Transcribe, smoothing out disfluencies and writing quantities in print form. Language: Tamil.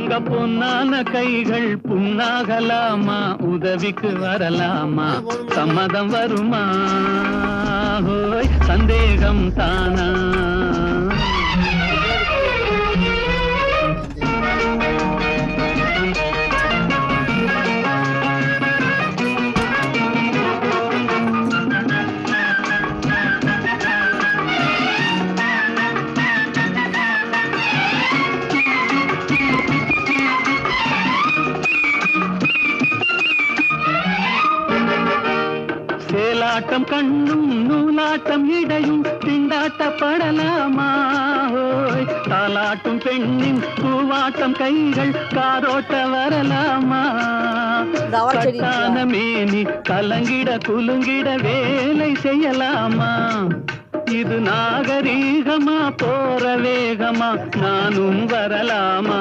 உங்க பொன்னான கைகள் புண்ணாகலாமா, உதவிக்கு வரலாமா, சம்மதம் வருமா, ஹோய் சந்தேகம் தானா. சேலாட்டம் கண்ணும் நூலாட்டம் இடையும் திண்டாட்டப்படலாமா, தாலாட்டும் பெண்ணின் பூவாட்டம் கைகள் காரோட்ட வரலாமா, கட்டான மேனி கலங்கிட குலுங்கிட வேலை செய்யலாமா, இது நாகரீகமா போற வேகமா நானும் வரலாமா.